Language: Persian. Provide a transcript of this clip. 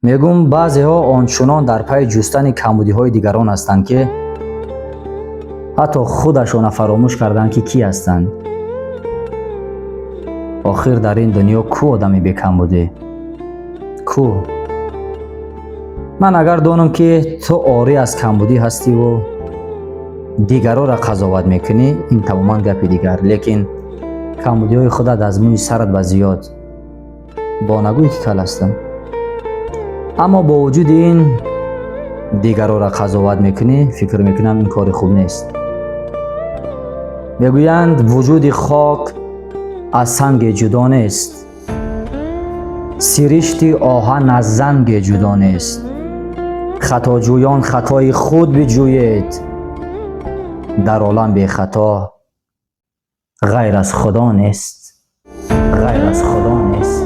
میگم بعضی ها آنچنان در پی جستن کمبودی های دیگران هستند که حتی خودشان فراموش کردند که کی هستند. آخر در این دنیا کو آدمی بی کمبودی؟ کو؟ من اگر دانم که تو عاری از کمبودی هستی و دیگران را قضاوت میکنی، این تماما گپ دیگر. لیکن کمبودی های خودت از موی سرت و زیاد با نگویی که کل هستم، اما با وجود این دیگران را قضاوت میکنی. فکر میکنم این کار خوب نیست. میگویند وجود خاک از سنگ جدا نیست، سرشت آهن از زنگ جدا نیست. خطاجویان خطای خود بجویید، در عالم بی خطا غیر از خدا نیست، غیر از خدا نیست.